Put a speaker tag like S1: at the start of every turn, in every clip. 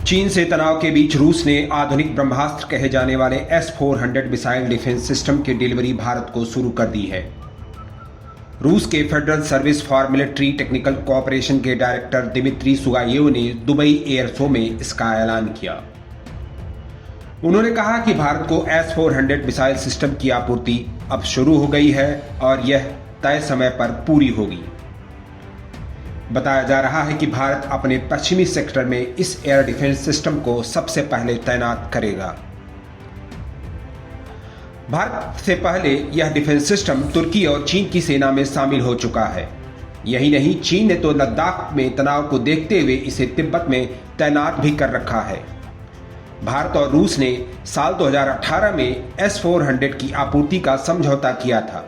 S1: चीन से तनाव के बीच रूस ने आधुनिक ब्रह्मास्त्र कहे जाने वाले S-400 मिसाइल डिफेंस सिस्टम की डिलीवरी भारत को शुरू कर दी है। रूस के federal service for military technical cooperation के डायरेक्टर दिमित्री सुगायेव ने दुबई एयर शो में इसका ऐलान किया। उन्होंने कहा कि भारत को S-400 मिसाइल सिस्टम की आपूर्ति अब शुरू हो गई है और यह तय समय पर पूरी होगी। बताया जा रहा है कि भारत अपने पश्चिमी सेक्टर में इस एयर डिफेंस सिस्टम को सबसे पहले तैनात करेगा। भारत से पहले यह डिफेंस सिस्टम तुर्की और चीन की सेना में शामिल हो चुका है। यही नहीं, चीन ने तो लद्दाख में तनाव को देखते हुए इसे तिब्बत में तैनात भी कर रखा है। भारत और रूस ने साल 2018 में S-400 की आपूर्ति का समझौता किया था।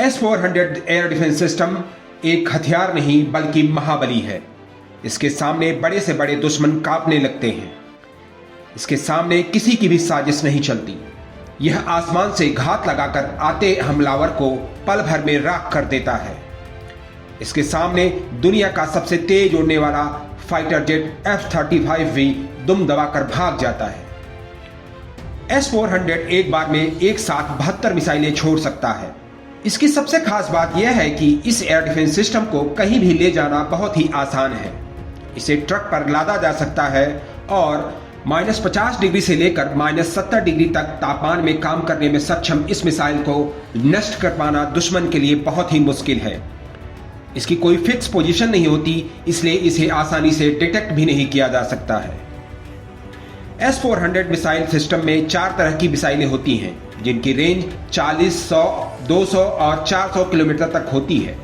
S1: S-400 एयर डिफेंस सिस्टम एक हथियार नहीं बल्कि महाबली है। इसके सामने बड़े से बड़े दुश्मन कांपने लगते हैं। इसके सामने किसी की भी साजिश नहीं चलती। यह आसमान से घात लगाकर आते हमलावर को पल भर में राख कर देता है। इसके सामने दुनिया का सबसे तेज उड़ने वाला फाइटर जेट F-35 भी दुम दबाकर भाग जाता है। S-400 एक बार में एक साथ 72 मिसाइलें छोड़ सकता है। इसकी सबसे खास बात यह है कि इस एयर डिफेंस सिस्टम को कहीं भी ले जाना बहुत ही आसान है। इसे ट्रक पर लादा जा सकता है और -50 डिग्री से लेकर -70 डिग्री तक तापमान में काम करने में सक्षम इस मिसाइल को नष्ट कर पाना दुश्मन के लिए बहुत ही मुश्किल है। इसकी कोई फिक्स पोजीशन नहीं होती, इसलिए इसे आसानी से डिटेक्ट भी नहीं किया जा सकता है। S-400 मिसाइल सिस्टम में 4 तरह की मिसाइलें होती हैं, जिनकी रेंज 40, 100, 200 और 400 किलोमीटर तक होती है।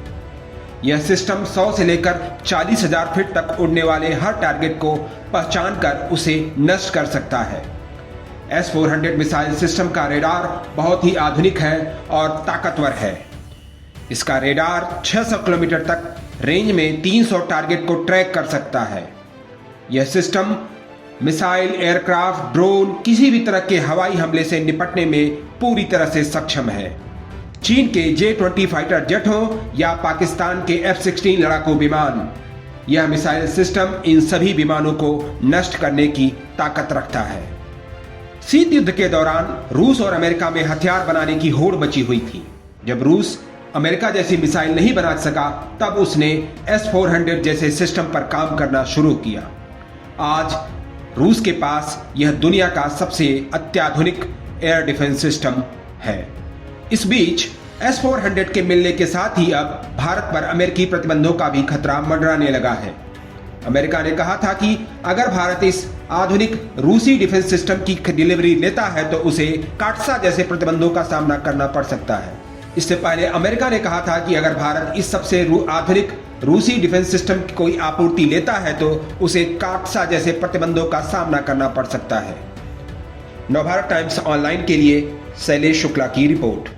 S1: यह सिस्टम 100 से लेकर 40,000 फीट तक उड़ने वाले हर टारगेट को पहचान कर उसे नष्ट कर सकता है। S-400 मिसाइल सिस्टम का रेडार बहुत ही आधुनिक है और ताकतवर है। इसका रेडार 600 किलोमीटर तक रेंज में 300 टारगेट को ट्रैक कर सकता है। यह सिस्टम मिसाइल, एयरक्राफ्ट, ड्रोन किसी भी तरह के हवाई हमले से निपटने में पूरी तरह से सक्षम है। चीन के J-20 फाइटर जेट हो या पाकिस्तान के F-16 लड़ाकू विमान, यह मिसाइल सिस्टम इन सभी विमानों को नष्ट करने की ताकत रखता है। शीत युद्ध के दौरान रूस और अमेरिका में हथियार बनाने की होड़ मची हुई थी। जब रूस अमेरिका जैसी मिसाइल नहीं बना सका, तब उसने S-400 जैसे सिस्टम पर काम करना शुरू किया। आज रूस के पास यह दुनिया का सबसे अत्याधुनिक एयर डिफेंस सिस्टम है। इस बीच S-400 के मिलने के साथ ही अब भारत पर अमेरिकी प्रतिबंधों का भी खतरा मंडराने लगा है। अमेरिका ने कहा था कि अगर भारत इस आधुनिक रूसी डिफेंस सिस्टम की डिलीवरी लेता है तो उसे काटसा जैसे प्रतिबंधों का सामना करना पड़ सकता है। इससे पहले अमेरिका ने कहा था कि अगर भारत इस सबसे आधुनिक रूसी डिफेंस सिस्टम की कोई आपूर्ति लेता है तो उसे काटसा जैसे प्रतिबंधों का सामना करना पड़ सकता है। नवभारत टाइम्स ऑनलाइन के लिए शैलेश शुक्ला की रिपोर्ट।